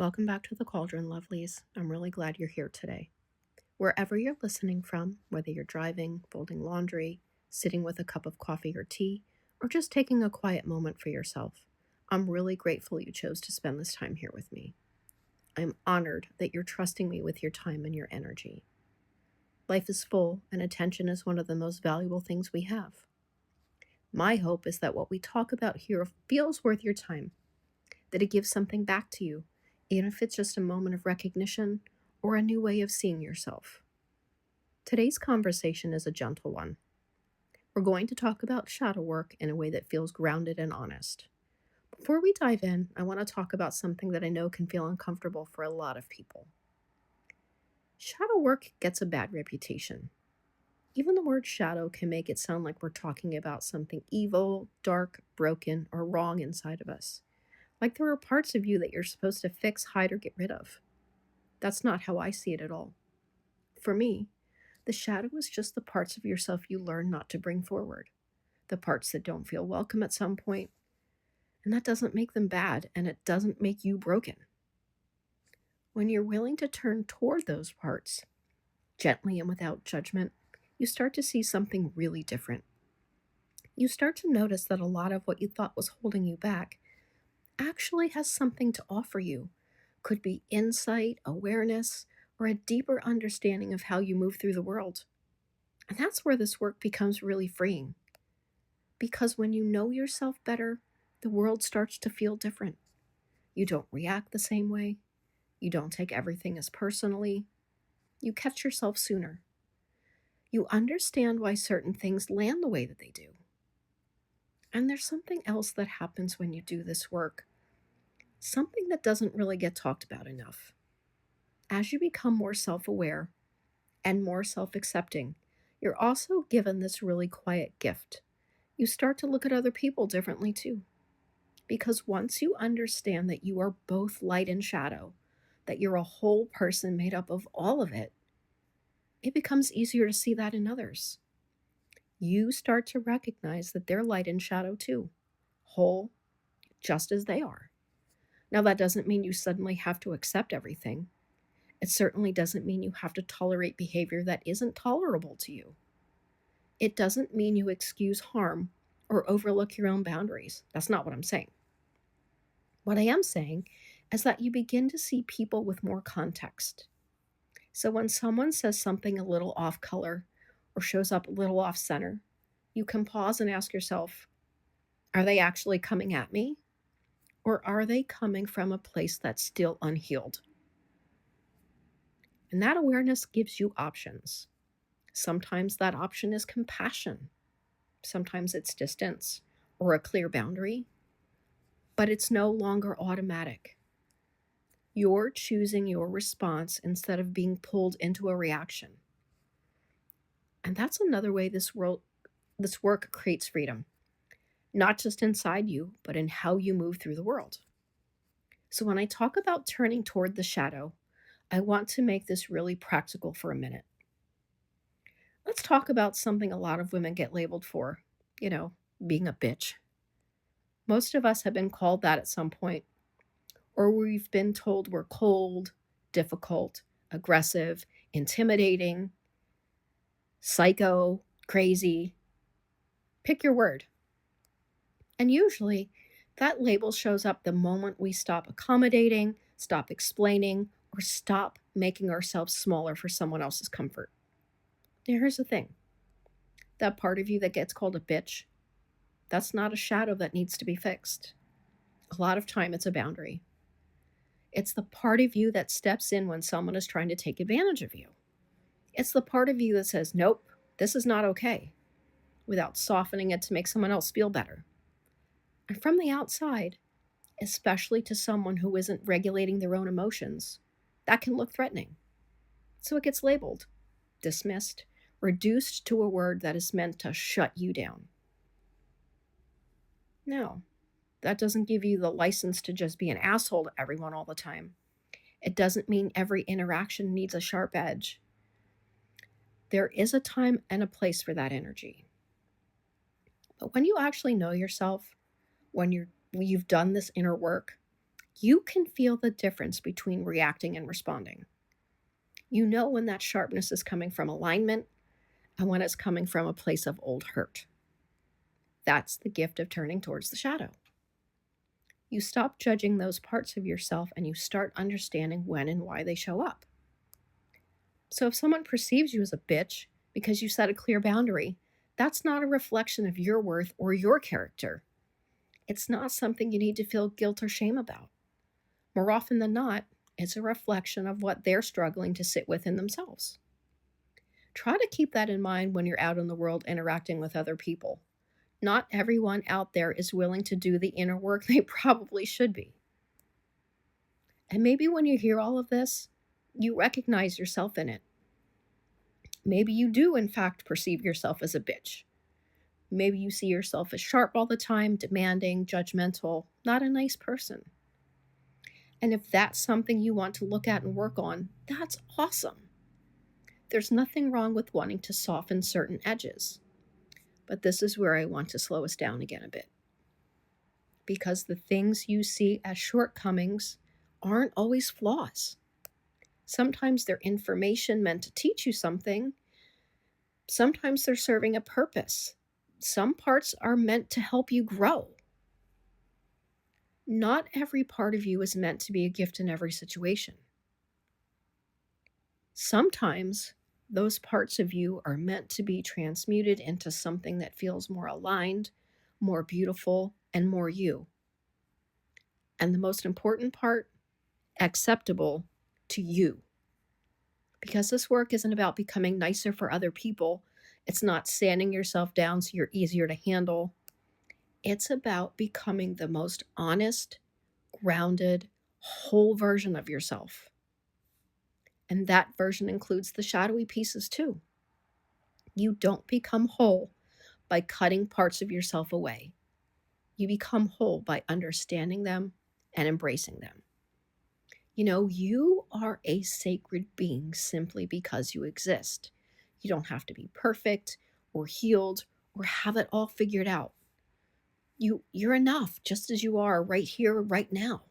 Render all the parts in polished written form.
Welcome back to the Cauldron, lovelies. I'm really glad you're here today. Wherever you're listening from, whether you're driving, folding laundry, sitting with a cup of coffee or tea, or just taking a quiet moment for yourself, I'm really grateful you chose to spend this time here with me. I'm honored that you're trusting me with your time and your energy. Life is full, and attention is one of the most valuable things we have. My hope is that what we talk about here feels worth your time, that it gives something back to you, even if it's just a moment of recognition or a new way of seeing yourself. Today's conversation is a gentle one. We're going to talk about shadow work in a way that feels grounded and honest. Before we dive in, I want to talk about something that I know can feel uncomfortable for a lot of people. Shadow work gets a bad reputation. Even the word shadow can make it sound like we're talking about something evil, dark, broken, or wrong inside of us. Like there are parts of you that you're supposed to fix, hide, or get rid of. That's not how I see it at all. For me, the shadow is just the parts of yourself you learn not to bring forward, the parts that don't feel welcome at some point, and that doesn't make them bad, and it doesn't make you broken. When you're willing to turn toward those parts, gently and without judgment, you start to see something really different. You start to notice that a lot of what you thought was holding you back actually has something to offer you. Could be insight, awareness, or a deeper understanding of how you move through the world. And that's where this work becomes really freeing. Because when you know yourself better, the world starts to feel different. You don't react the same way. You don't take everything as personally. You catch yourself sooner. You understand why certain things land the way that they do. And there's something else that happens when you do this work, something that doesn't really get talked about enough. As you become more self aware and more self accepting, you're also given this really quiet gift. You start to look at other people differently too. Because once you understand that you are both light and shadow, that you're a whole person made up of all of it, it becomes easier to see that in others. You start to recognize that they're light and shadow too, whole just as they are. Now, that doesn't mean you suddenly have to accept everything. It certainly doesn't mean you have to tolerate behavior that isn't tolerable to you. It doesn't mean you excuse harm or overlook your own boundaries. That's not what I'm saying. What I am saying is that you begin to see people with more context. So when someone says something a little off color or shows up a little off center, you can pause and ask yourself, are they actually coming at me? Or are they coming from a place that's still unhealed? And that awareness gives you options. Sometimes that option is compassion. Sometimes it's distance or a clear boundary, but it's no longer automatic. You're choosing your response instead of being pulled into a reaction. And that's another way this work creates freedom, not just inside you, but in how you move through the world. So when I talk about turning toward the shadow, I want to make this really practical for a minute. Let's talk about something a lot of women get labeled for, being a bitch. Most of us have been called that at some point, or we've been told we're cold, difficult, aggressive, intimidating, psycho, crazy. Pick your word. And usually, that label shows up the moment we stop accommodating, stop explaining, or stop making ourselves smaller for someone else's comfort. Now, here's the thing, that part of you that gets called a bitch, that's not a shadow that needs to be fixed. A lot of time, it's a boundary. It's the part of you that steps in when someone is trying to take advantage of you. It's the part of you that says, nope, this is not okay, without softening it to make someone else feel better. And from the outside, especially to someone who isn't regulating their own emotions, that can look threatening. So it gets labeled, dismissed, reduced to a word that is meant to shut you down. No, that doesn't give you the license to just be an asshole to everyone all the time. It doesn't mean every interaction needs a sharp edge. There is a time and a place for that energy. But when you actually know yourself, when you've done this inner work, You can feel the difference between reacting and responding. You know when that sharpness is coming from alignment and when it's coming from a place of old hurt. That's the gift of turning towards the shadow. You stop judging those parts of yourself and you start understanding when and why they show up. So if someone perceives you as a bitch because you set a clear boundary, that's not a reflection of your worth or your character. It's not something you need to feel guilt or shame about. More often than not, it's a reflection of what they're struggling to sit with in themselves. Try to keep that in mind when you're out in the world interacting with other people. Not everyone out there is willing to do the inner work they probably should be. And maybe when you hear all of this, you recognize yourself in it. Maybe you do, in fact, perceive yourself as a bitch. Maybe you see yourself as sharp all the time, demanding, judgmental, not a nice person. And if that's something you want to look at and work on, that's awesome. There's nothing wrong with wanting to soften certain edges. But this is where I want to slow us down again a bit. Because the things you see as shortcomings aren't always flaws. Sometimes they're information meant to teach you something. Sometimes they're serving a purpose. Some parts are meant to help you grow. Not every part of you is meant to be a gift in every situation. Sometimes those parts of you are meant to be transmuted into something that feels more aligned, more beautiful, and more you. And the most important part, acceptable to you. Because this work isn't about becoming nicer for other people. It's not sanding yourself down so you're easier to handle. It's about becoming the most honest, grounded, whole version of yourself. And that version includes the shadowy pieces too. You don't become whole by cutting parts of yourself away. You become whole by understanding them and embracing them. You know, you are a sacred being simply because you exist. You don't have to be perfect or healed or have it all figured out. You're enough just as you are right here, right now.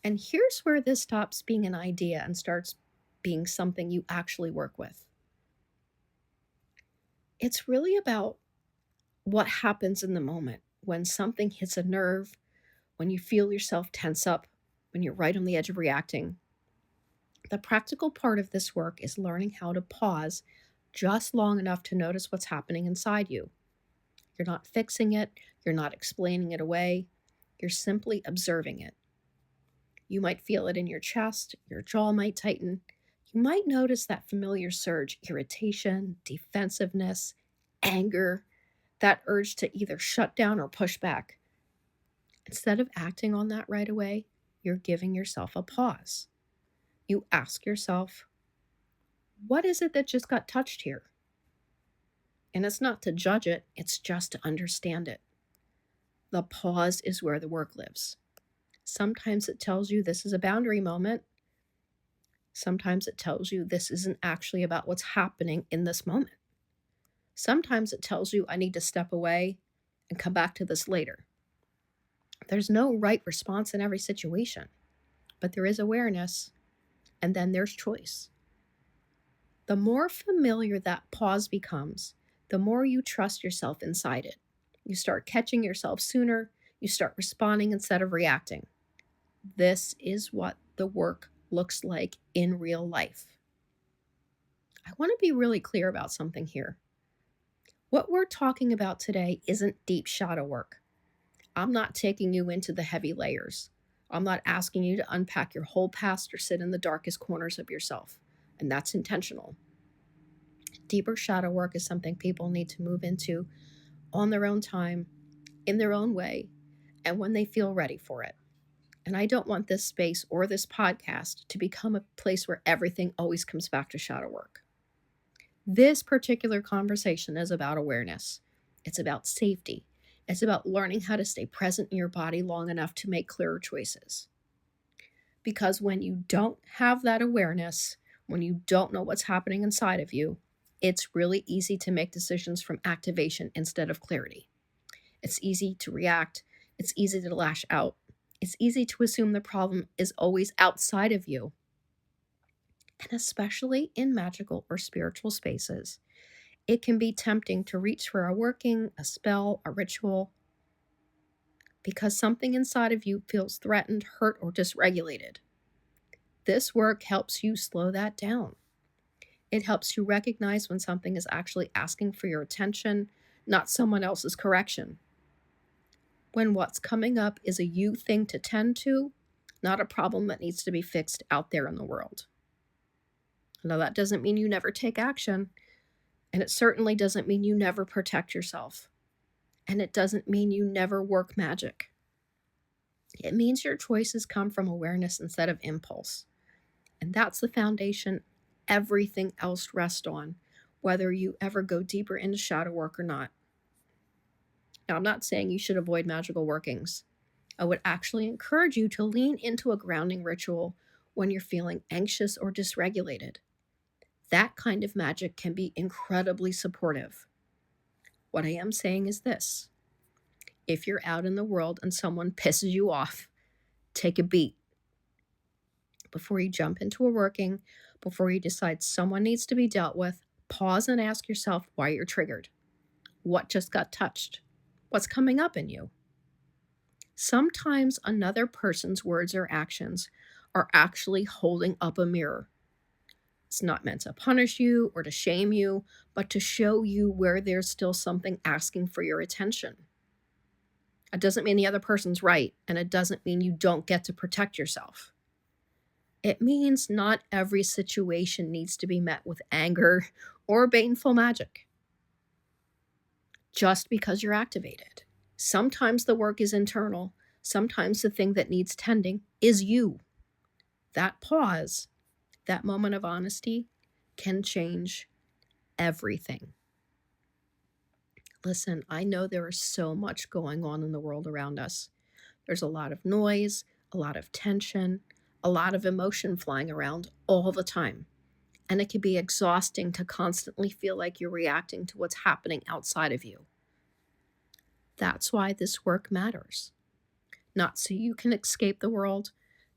And here's where this stops being an idea and starts being something you actually work with. It's really about what happens in the moment when something hits a nerve, when you feel yourself tense up, when you're right on the edge of reacting. The practical part of this work is learning how to pause just long enough to notice what's happening inside you. You're not fixing it, you're not explaining it away, you're simply observing it. You might feel it in your chest, your jaw might tighten. You might notice that familiar surge, irritation, defensiveness, anger, that urge to either shut down or push back. Instead of acting on that right away, you're giving yourself a pause. You ask yourself, what is it that just got touched here? And it's not to judge it, it's just to understand it. The pause is where the work lives. Sometimes it tells you this is a boundary moment. Sometimes it tells you this isn't actually about what's happening in this moment. Sometimes it tells you I need to step away and come back to this later. There's no right response in every situation, but there is awareness, and then there's choice. The more familiar that pause becomes, the more you trust yourself inside it. You start catching yourself sooner, you start responding instead of reacting. This is what the work looks like in real life. I want to be really clear about something here. What we're talking about today isn't deep shadow work. I'm not taking you into the heavy layers. I'm not asking you to unpack your whole past or sit in the darkest corners of yourself, and that's intentional. Deeper shadow work is something people need to move into on their own time, in their own way, and when they feel ready for it. And I don't want this space or this podcast to become a place where everything always comes back to shadow work. This particular conversation is about awareness. It's about safety. It's about learning how to stay present in your body long enough to make clearer choices. Because when you don't have that awareness, when you don't know what's happening inside of you, it's really easy to make decisions from activation instead of clarity. It's easy to react. It's easy to lash out. It's easy to assume the problem is always outside of you, and especially in magical or spiritual spaces. It can be tempting to reach for a working, a spell, a ritual, because something inside of you feels threatened, hurt, or dysregulated. This work helps you slow that down. It helps you recognize when something is actually asking for your attention, not someone else's correction. When what's coming up is a you thing to tend to, not a problem that needs to be fixed out there in the world. Now, that doesn't mean you never take action, and it certainly doesn't mean you never protect yourself, and it doesn't mean you never work magic. It means your choices come from awareness instead of impulse, and that's the foundation everything else rests on, whether you ever go deeper into shadow work or not. Now, I'm not saying you should avoid magical workings. I would actually encourage you to lean into a grounding ritual when you're feeling anxious or dysregulated. That kind of magic can be incredibly supportive. What I am saying is this: if you're out in the world and someone pisses you off, take a beat. Before you jump into a working, before you decide someone needs to be dealt with, pause and ask yourself why you're triggered. What just got touched? What's coming up in you? Sometimes another person's words or actions are actually holding up a mirror. It's not meant to punish you or to shame you, but to show you where there's still something asking for your attention. It doesn't mean the other person's right, and it doesn't mean you don't get to protect yourself. It means not every situation needs to be met with anger or baneful magic just because you're activated. Sometimes the work is internal. Sometimes the thing that needs tending is you. That pause, that moment of honesty, can change everything. Listen, I know there is so much going on in the world around us. There's a lot of noise, a lot of tension, a lot of emotion flying around all the time. And it can be exhausting to constantly feel like you're reacting to what's happening outside of you. That's why this work matters. Not so you can escape the world,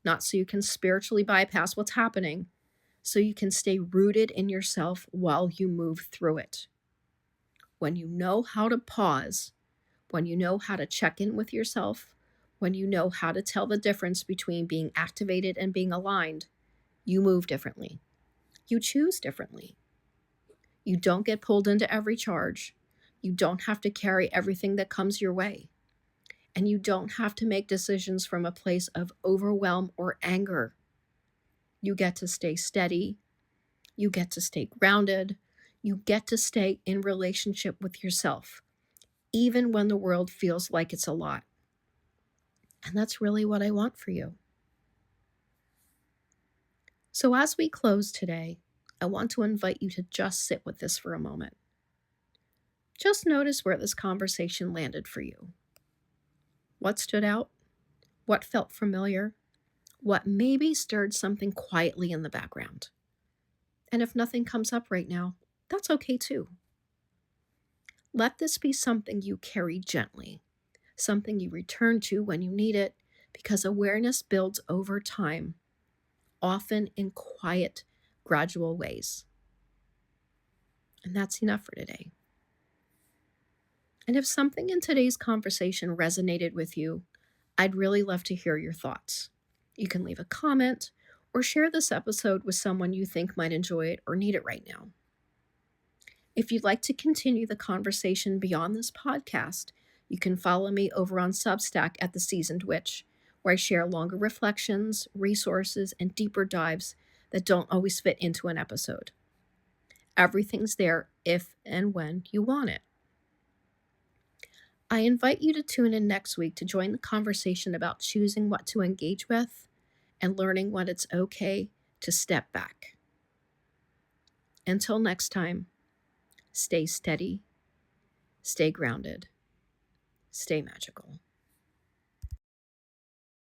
not so you can spiritually bypass what's happening, so you can stay rooted in yourself while you move through it. When you know how to pause, when you know how to check in with yourself, when you know how to tell the difference between being activated and being aligned, you move differently. You choose differently. You don't get pulled into every charge. You don't have to carry everything that comes your way. And you don't have to make decisions from a place of overwhelm or anger. You get to stay steady. You get to stay grounded. You get to stay in relationship with yourself, even when the world feels like it's a lot. And that's really what I want for you. So as we close today, I want to invite you to just sit with this for a moment. Just notice where this conversation landed for you. What stood out? What felt familiar? What maybe stirred something quietly in the background? And if nothing comes up right now, that's okay too. Let this be something you carry gently, something you return to when you need it, because awareness builds over time, often in quiet, gradual ways. And that's enough for today. And if something in today's conversation resonated with you, I'd really love to hear your thoughts. You can leave a comment or share this episode with someone you think might enjoy it or need it right now. If you'd like to continue the conversation beyond this podcast, you can follow me over on Substack at The Seasoned Witch, where I share longer reflections, resources, and deeper dives that don't always fit into an episode. Everything's there if and when you want it. I invite you to tune in next week to join the conversation about choosing what to engage with and learning when it's okay to step back. Until next time, stay steady, stay grounded, stay magical.